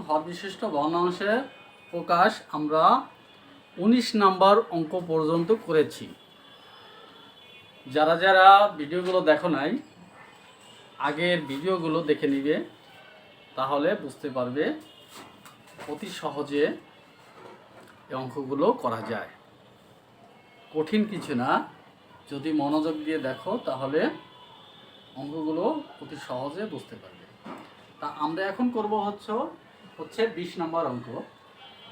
হর বিশিষ্ট ভগ্নাংশের প্রকাশ আমরা 19 নাম্বার অঙ্ক পর্যন্ত করেছি। যারা যারা ভিডিওগুলো দেখো নাই আগের ভিডিওগুলো দেখে নিবে, তাহলে বুঝতে পারবে অতি সহজে এই অঙ্কগুলো করা যায়। কঠিন কিছু না, যদি মনোযোগ দিয়ে দেখো তাহলে অঙ্কগুলো অতি সহজে বুঝতে পারবে। তা আমরা এখন করব হচ্ছে 20 নাম্বার অঙ্ক।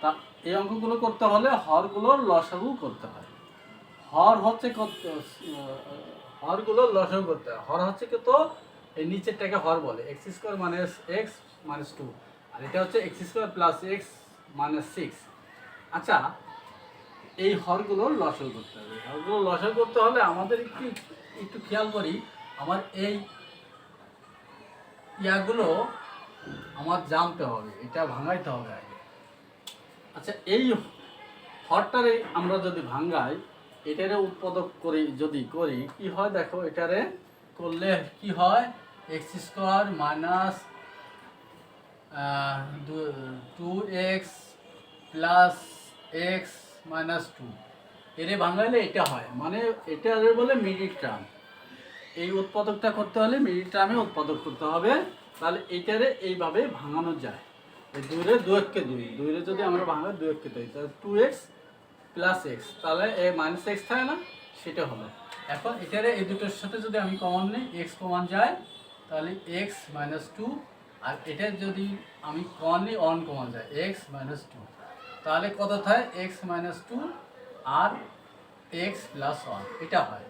তা এই অঙ্কগুলো করতে হলে হরগুলোর লসাগু করতে হয়। হরগুলোর লসাগু করতে হয়। হর হচ্ছে কত? এই নিচেরটাকে হর বলে, x square minus x minus 2, আর এটা হচ্ছে x square plus x minus 6। আচ্ছা, এই হরগুলোর লসাগু করতে হবে। হরগুলোর লসাগু করতে হলে আমাদের একটু খেয়াল করি, আমার এই ইয়াগুলো আমার জানতে হবে, এটা ভাঙাইতে হবে আগে। আচ্ছা, এই হরটারে আমরা যদি ভাঙাই, এটারে উৎপাদক যদি করি কি হয় দেখো, এটারে করলে কি হয়, x square minus 2x plus x minus 2, এরে ভাঙাইলে এটা হয়, মানে এটারে বলে মিডিল টার্ম। এই উৎপাদকটা করতে হলে মিডিল টার্মে উৎপাদক করতে হবে, তাহলে এইটারে এইভাবে ভাঙানো যায়। এই 2 রে যদি আমরা ভাঙাই 2 তাহলে 2x প্লাস এক্স, তাহলে এই মাইনাস এক্স থাকে না, সেটা হলো। এখন এটারে এই দুটোর সাথে যদি আমি কমন নিই, এক্স কমন যায়, তাহলে এক্স মাইনাস 2, আর এটা যদি আমি কমন নিই, অন কমন যায়, এক্স মাইনাস 2, তাহলে কত থাকে, এক্স মাইনাস 2 আর এক্স প্লাস 1, এটা হয়।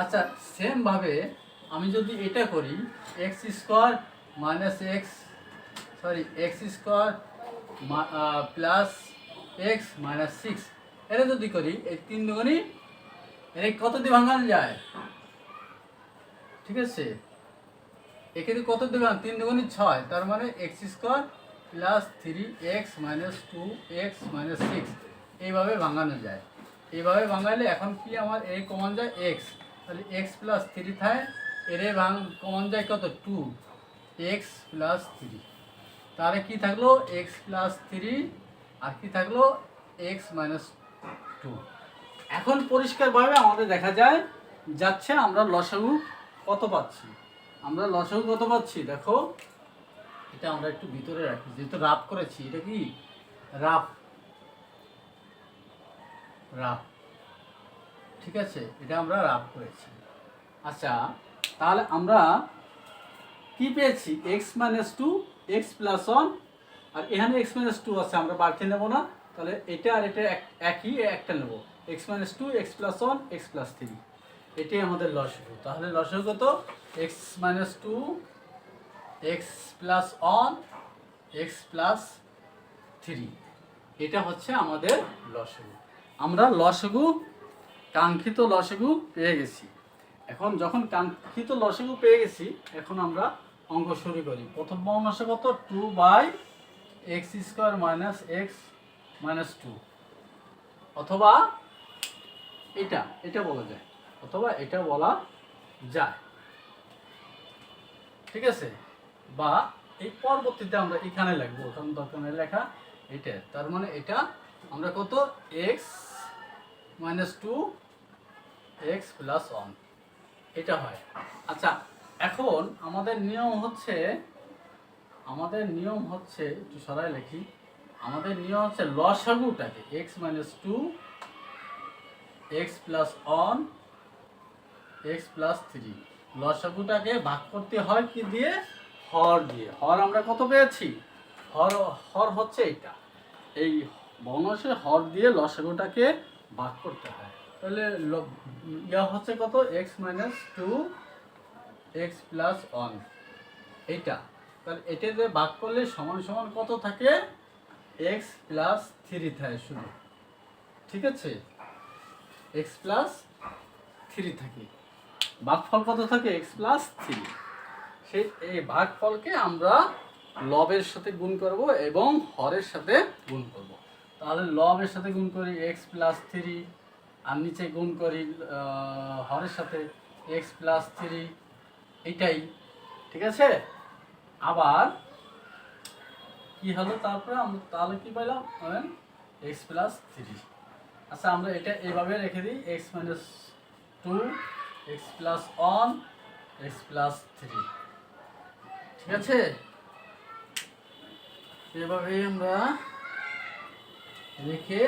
আচ্ছা, সেমভাবে আমি যদি এটা করি, x square minus x square plus x minus 6, এটা যদি করি, এই 3 দুগুণী এর কত দিয়ে ভাঙানো যায়, ঠিক আছে? এখানে কত দিয়ে 3 দুগুণী 6, তার মানে x square plus 3x minus 2x minus 6, এইভাবে ভাঙানো যায়। এইভাবে ভাঙাইলে এখন কি আমার এই কমন যায় এক্স, তাহলে এক্স প্লাস 3 থাকে, এর কমন যায় কত, 2x প্লাস 3, তাহলে কি থাকলো, এক্স প্লাস 3 আর কি থাকলো, এক্স মাইনাস 2। এখন পরিষ্কারভাবে আমাদের দেখা যাচ্ছে আমরা লসাগু কত পাচ্ছি। দেখো, এটা আমরা একটু ভিতরে রাখি, যেহেতু রাফ করেছি। এটা কি রাফ, ঠিক আছে, এটা আমরা রাফ করেছি। আচ্ছা, তাহলে আমরা কি পেয়েছি, এক্স মাইনাস 2 এক্স প্লাস 1, আর এখানে এক্স মাইনাস 2 আছে, আমরা বাড়তি নেবো না, তাহলে এটা আর এটা একই, একটা নেবো, x minus 2 x plus 1 x plus 3, এটাই আমাদের লসাগু। তাহলে লসাগু কত, x minus 2 x plus 1 x plus 3, এটা হচ্ছে আমাদের লসাগু। আমরা কাঙ্ক্ষিত লসাগু পেয়ে গেছি। এখন যখন কাঙ্ক্ষিত লসাগু পেয়ে গেছি, এখন আমরা অঙ্ক শুরু করি। প্রথম ভগ্নাংশ কত, 2/x square minus x minus 2, অথবা এটা বলা যায়, ঠিক আছে? বা এই পরবর্তীতে আমরা এখানে লিখবো, ওখানে দরকার নেই লেখা, এটা তার মানে এটা আমরা কত, এক্স মাইনাস 2 এক্স প্লাস 1, এটা হয়। আচ্ছা, এখন আমাদের নিয়ম হচ্ছে একটু সরাই লিখি, আমাদের নিয়ম হচ্ছে লসাগুটাকে x minus 2 x plus 1 x plus 3, লসাগুটাকে ভাগ করতে হয় কি দিয়ে, হর দিয়ে। হর আমরা কত পেয়েছি, হর হচ্ছে এটা, এই ভগ্নাংশের হর দিয়ে লসাগুটাকে ভাগ করতে হয়। তাহলে ইয়া হচ্ছে কত, এক্স মাইনাস 2 এক্স প্লাস 1, এইটা। তাহলে এটা দিয়ে ভাগ করলে সমান সমান কত থাকে, এক্স প্লাস 3 থাকে শুধু, ঠিক আছে? এক্স প্লাস 3 থাকে, ভাগফল কত থাকে, এক্স প্লাস 3। এই ভাগফলকে আমরা লবের সাথে গুণ করব এবং হরের সাথে গুণ করব। তাহলে লবের সাথে গুণ করি এক্স প্লাস 3, আর নিচে গুণ করি হরের সাথে এক্স প্লাস 3, এইটাই, ঠিক আছে? আবার কি হলো তারপরে আমরা তাহলে কি পাইলাম এক্স প্লাস থ্রি। আচ্ছা আমরা এটা এইভাবে রেখে দিই, x minus two x plus one x plus three. ঠিক আছে, এভাবে আমরা রেখে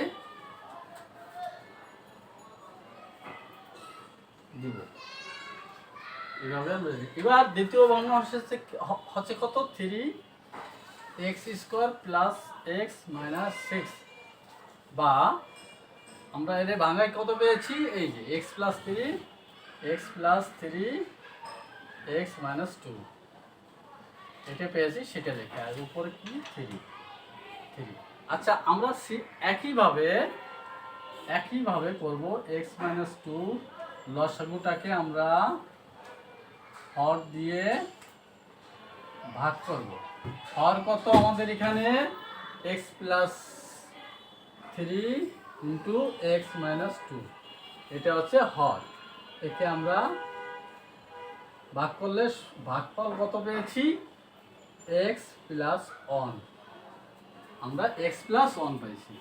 দিব। এভাবে আমরা এবার দ্বিতীয় ভগ্নাংশ হচ্ছে কত, three x square plus x minus six, বা আমরা এর ভাঙায় কত পেয়েছি, এই যে x plus three x minus two, এটা পেয়েছি সেটা লেখা, আর উপরে কি থ্রি। আচ্ছা আমরা একইভাবে করব, এক্স মাইনাস টু লসাগুটাকে আমরা হর দিয়ে ভাগ করব। হর কত আমাদের এখানে, x plus three into x minus two, এটা হচ্ছে হর। একে আমরা ভাগ করলে ভাগফল কত পেয়েছি, এক্স প্লাস ওয়ান, আমরা এক্স প্লাস ওয়ান পাইছি।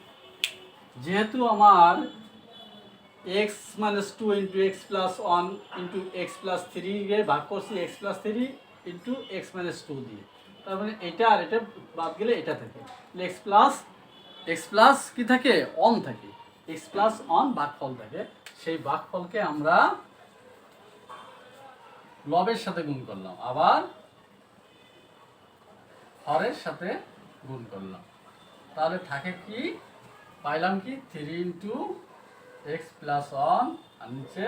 যেহেতু আমার x minus two into x plus one into x plus three ভাগ করছি x plus three into x minus two দিয়ে, তার মানে এটা আর এটা বাদ গেলে এটা থাকে, এক্স প্লাস কি থাকে, অন থাকে, এক্স প্লাস অন ভাগফল থাকে। সেই ভাগফলকে আমরা লবের সাথে গুণ করলাম, আবার হরের সাথে গুণ করলাম, তাহলে থাকে কি, পাইলাম কি, three into x plus one, আর নিচে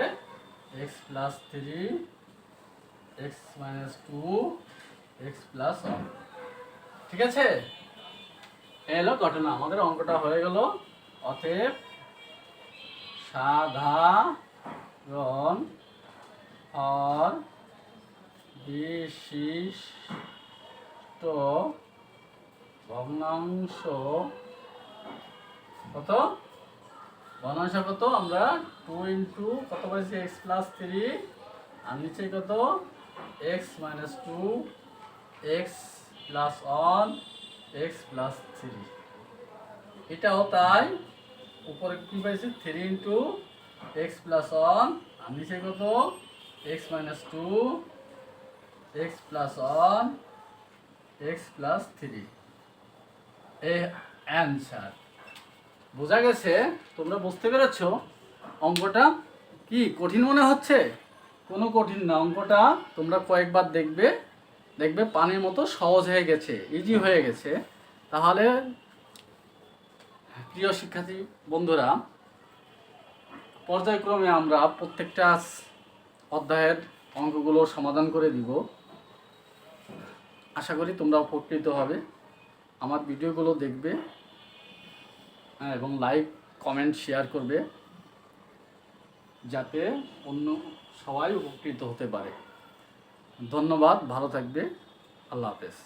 x plus three x minus two x plus one. ঠিক আছে, এলো ঘটনা, আমাদের অঙ্কটা হয়ে গেল। অতএব সাধারণ হর বিশিষ্ট ভগ্নাংশ কত, ভগ্নাংশ কত, আমরা টু ইন্টু কত পাইছি, এক্স প্লাস থ্রি, আর নিচে কত, x minus two x plus one x plus three. এটাও তাই, উপরে কি পাইছি, three into x plus one, আর নিচে কত, x minus two x plus one x plus three. এই অ্যান্সার। বোঝা গেছে? তোমরা বুঝতে পেরেছ? অঙ্কটা কি কঠিন মনে হচ্ছে? কোনো কঠিন না, অঙ্কটা তোমরা কয়েকবার দেখবে পানির মতো সহজ হয়ে গেছে, ইজি হয়ে গেছে। তাহলে প্রিয় শিক্ষার্থী বন্ধুরা, পর্যায়ক্রমে আমরা প্রত্যেকটা অধ্যায়ের অঙ্কগুলো সমাধান করে দিব। আশা করি তোমরা উপকৃত হবে, আমার ভিডিওগুলো দেখবে এবং লাইক কমেন্ট শেয়ার করবে, যাতে অন্য সবাই উপকৃত হতে পারে। ধন্যবাদ, ভালো থাকবে, আল্লাহ হাফেজ।